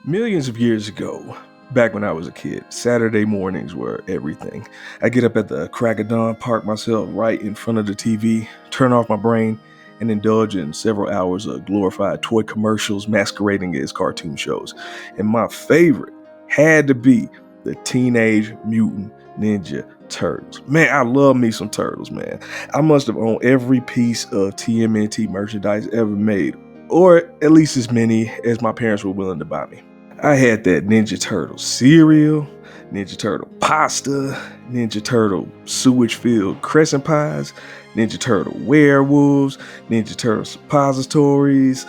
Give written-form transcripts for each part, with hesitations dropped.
Millions of years ago, back when I was a kid, Saturday mornings were everything. I get up at the crack of dawn, park myself right in front of the TV, turn off my brain, and indulge in several hours of glorified toy commercials masquerading as cartoon shows. And my favorite had to be the Teenage Mutant Ninja Turtles. Man, I love me some turtles, man. I must have owned every piece of TMNT merchandise ever made, or at least as many as my parents were willing to buy me. I had that Ninja Turtle cereal, Ninja Turtle pasta, Ninja Turtle sewage filled crescent pies, Ninja Turtle werewolves, Ninja Turtle suppositories,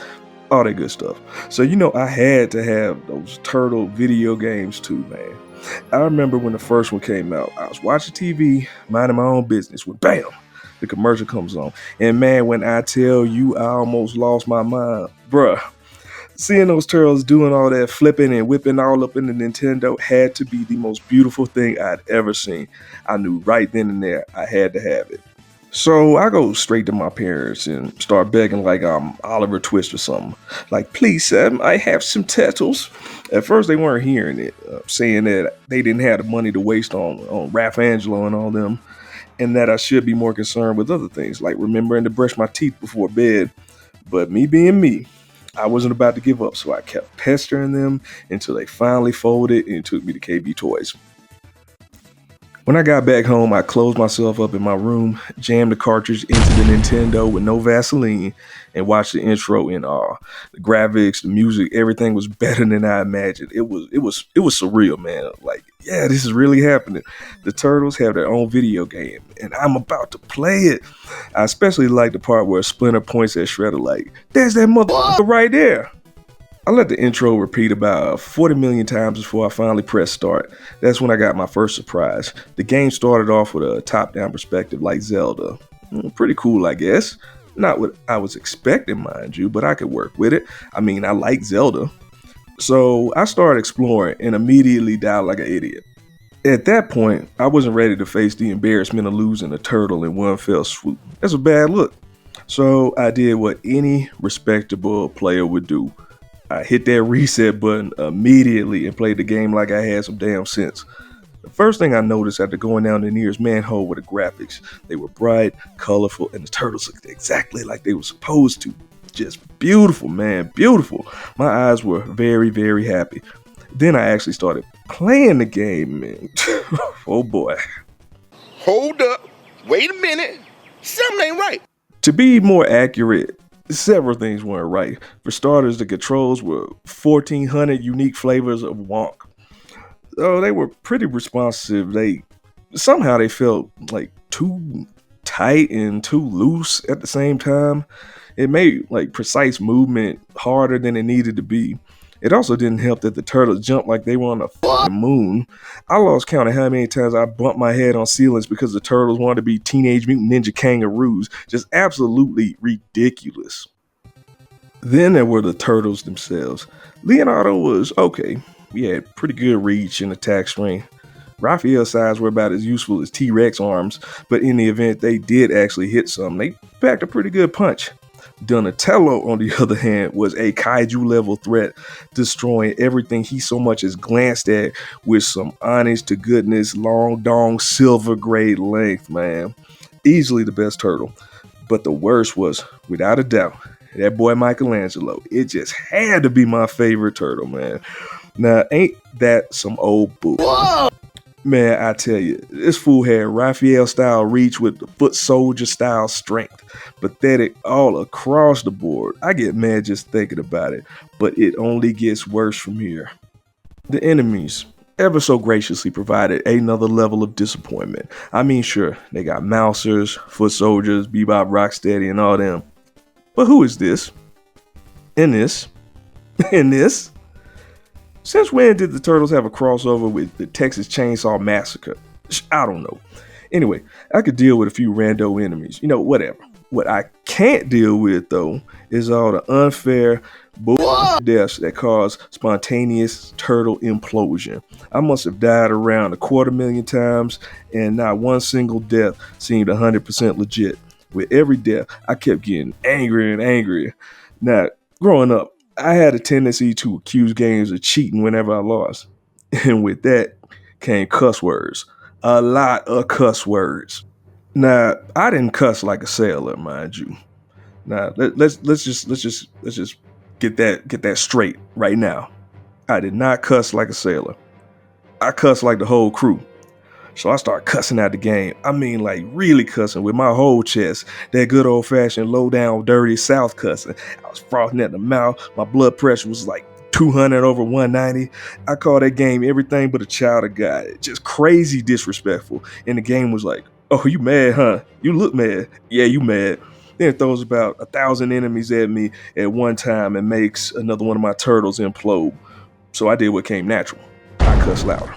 all that good stuff. So, I had to have those turtle video games too, man. I remember when the first one came out, I was watching TV, minding my own business, when bam, the commercial comes on. And man, when I tell you I almost lost my mind, bruh. Seeing those turtles doing all that flipping and whipping all up in the Nintendo had to be the most beautiful thing I'd ever seen. I knew right then and there I had to have it. So I go straight to my parents and start begging like I'm Oliver Twist or something. Like, please, Sam, I have some turtles. At first they weren't hearing it, saying that they didn't have the money to waste on Ralph Angelo and all them, and that I should be more concerned with other things, like remembering to brush my teeth before bed. But me being me, I wasn't about to give up, so I kept pestering them until they finally folded and took me to KB Toys. When I got back home, I closed myself up in my room, jammed the cartridge into the Nintendo with no Vaseline, and watched the intro in awe. The graphics, the music, everything was better than I imagined. It was surreal, man. Like, yeah, this is really happening. The Turtles have their own video game, and I'm about to play it. I especially like the part where Splinter points at Shredder like, "There's that motherfucker right there." I let the intro repeat about 40 million times before I finally pressed start. That's when I got my first surprise. The game started off with a top-down perspective like Zelda. Pretty cool, I guess. Not what I was expecting, mind you, but I could work with it. I mean, I like Zelda. So I started exploring and immediately died like an idiot. At that point, I wasn't ready to face the embarrassment of losing a turtle in one fell swoop. That's a bad look. So I did what any respectable player would do. I hit that reset button immediately and played the game like I had some damn sense. The first thing I noticed after going down the nearest manhole were the graphics. They were bright, colorful, and the turtles looked exactly like they were supposed to. Just beautiful, man, beautiful. My eyes were very, very happy. Then I actually started playing the game, man. Oh boy. Hold up. Wait a minute. Something ain't right. To be more accurate, several things weren't right. For starters, the controls were 1,400 unique flavors of wonk. So they were pretty responsive. They felt like too tight and too loose at the same time. It made like precise movement harder than it needed to be. It also didn't help that the turtles jumped like they were on a fucking moon. I lost count of how many times I bumped my head on ceilings because the turtles wanted to be Teenage Mutant Ninja Kangaroos. Just absolutely ridiculous. Then there were the turtles themselves. Leonardo was okay. He had pretty good reach and attack strength. Raphael's sides were about as useful as T-Rex arms, but in the event they did actually hit some, they packed a pretty good punch. Donatello, on the other hand, was a kaiju level threat, destroying everything he so much as glanced at with some honest to goodness, long dong silver grade length, man. Easily the best turtle. But the worst was, without a doubt, that boy Michelangelo. It just had to be my favorite turtle, man. Now, ain't that some old boo? Man, I tell you, this fool had Raphael style reach with the foot soldier style strength. Pathetic all across the board. I get mad just thinking about it, but it only gets worse from here. The enemies ever so graciously provided another level of disappointment. I mean, sure, they got Mousers, foot soldiers, Bebop Rocksteady, and all them. But who is this? And this? And this? Since when did the Turtles have a crossover with the Texas Chainsaw Massacre? I don't know. Anyway, I could deal with a few rando enemies. Whatever. What I can't deal with, though, is all the unfair deaths that cause spontaneous turtle implosion. I must have died around 250,000 times, and not one single death seemed 100% legit. With every death, I kept getting angrier and angrier. Now, growing up, I had a tendency to accuse games of cheating whenever I lost. And with that came cuss words. A lot of cuss words. Now, I didn't cuss like a sailor, mind you. Now, let's just get that straight right now. I did not cuss like a sailor. I cussed like the whole crew. So I started cussing out the game. I mean, like really cussing with my whole chest. That good old fashioned, low down, dirty South cussing. I was frothing at the mouth. My blood pressure was like 200 over 190. I called that game everything but a child of God. Just crazy disrespectful. And the game was like, oh, you mad, huh? You look mad. Yeah, you mad. Then it throws about 1,000 enemies at me at one time and makes another one of my turtles implode. So I did what came natural. I cussed louder.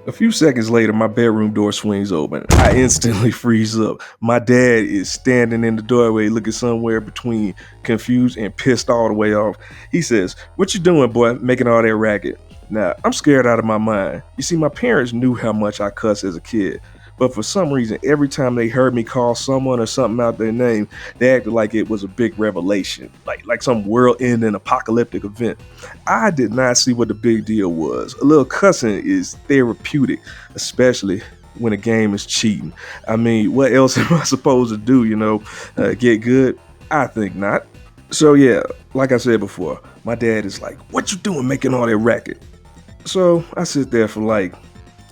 A few seconds later, my bedroom door swings open. I instantly freeze up. My dad is standing in the doorway looking somewhere between confused and pissed all the way off. He says, "What you doing, boy, making all that racket?" Now, I'm scared out of my mind. You see, my parents knew how much I cussed as a kid. But for some reason, every time they heard me call someone or something out their name, they acted like it was a big revelation, like some world-ending apocalyptic event. I did not see what the big deal was. A little cussing is therapeutic, especially when a game is cheating. I mean, what else am I supposed to do, get good? I think not. So yeah, like I said before, my dad is like, "What you doing making all that racket?" So I sit there for like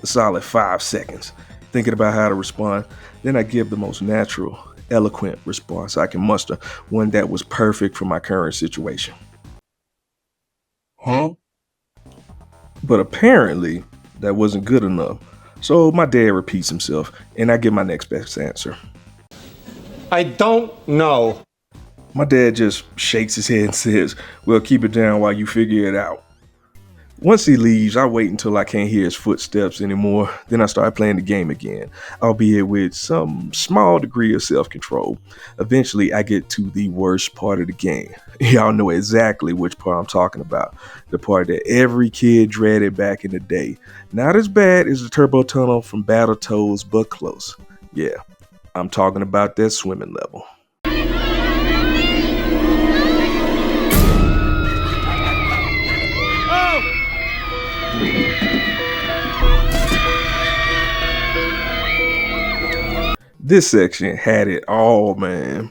a solid 5 seconds, thinking about how to respond. Then I give the most natural, eloquent response I can muster, one that was perfect for my current situation. Huh? But apparently, that wasn't good enough. So my dad repeats himself, and I give my next best answer. I don't know. My dad just shakes his head and says, "Well, keep it down while you figure it out." Once he leaves, I wait until I can't hear his footsteps anymore. Then I start playing the game again, albeit with some small degree of self-control. Eventually, I get to the worst part of the game. Y'all know exactly which part I'm talking about. The part that every kid dreaded back in the day. Not as bad as the turbo tunnel from Battletoads, but close. Yeah, I'm talking about that swimming level. This section had it all, man.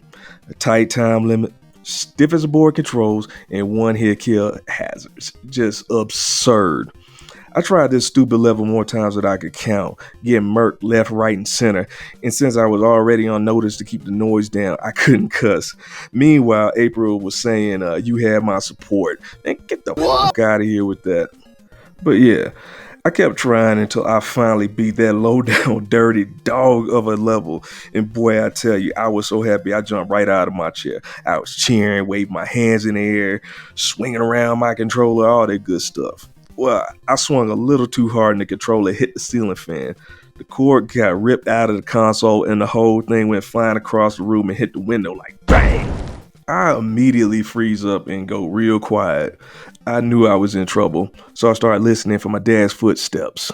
A tight time limit, stiff as a board controls, and one hit kill hazards. Just absurd. I tried this stupid level more times than I could count, getting murked left, right, and center. And since I was already on notice to keep the noise down, I couldn't cuss. Meanwhile, April was saying, "You had my support." Man, get the fuck out of here with that. But yeah, I kept trying until I finally beat that low down, dirty dog of a level. And boy, I tell you, I was so happy I jumped right out of my chair. I was cheering, waving my hands in the air, swinging around my controller, all that good stuff. Well, I swung a little too hard and the controller hit the ceiling fan. The cord got ripped out of the console and the whole thing went flying across the room and hit the window like bang. I immediately freeze up and go real quiet. I knew I was in trouble, so I started listening for my dad's footsteps.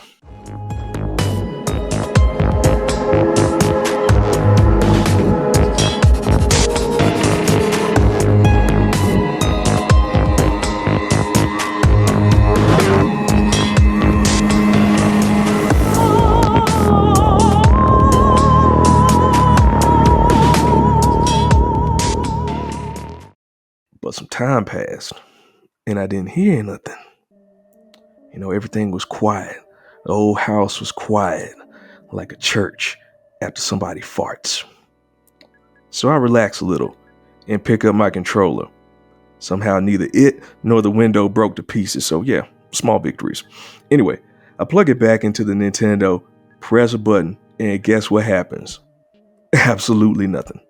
But some time passed, and I didn't hear nothing. Everything was quiet. The old house was quiet, like a church after somebody farts. So I relax a little and pick up my controller. Somehow neither it nor the window broke to pieces, so yeah, small victories. Anyway, I plug it back into the Nintendo, press a button, and guess what happens? Absolutely nothing.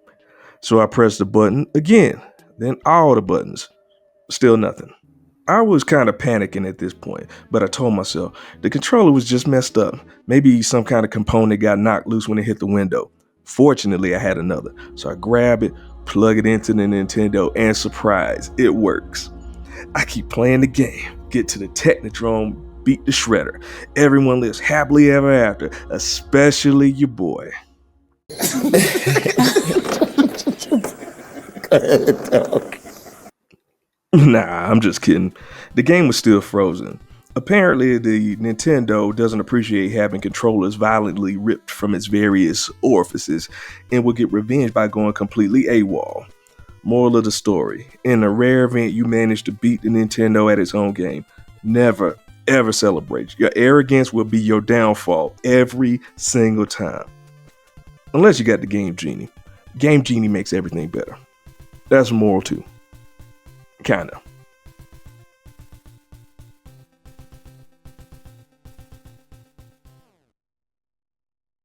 So I press the button again, then all the buttons, still nothing. I was kind of panicking at this point, but I told myself the controller was just messed up. Maybe some kind of component got knocked loose when it hit the window. Fortunately, I had another, so I grab it, plug it into the Nintendo, and surprise, it works. I keep playing the game, get to the Technodrome, beat the shredder. Everyone lives happily ever after, especially your boy. Nah, I'm just kidding. The game was still frozen. Apparently, the Nintendo doesn't appreciate having controllers violently ripped from its various orifices and will get revenge by going completely AWOL. Moral of the story: in a rare event you manage to beat the Nintendo at its own game, never ever celebrate. Your arrogance will be your downfall every single time. Unless you got the Game Genie. Game Genie makes everything better. That's a moral too. Kinda.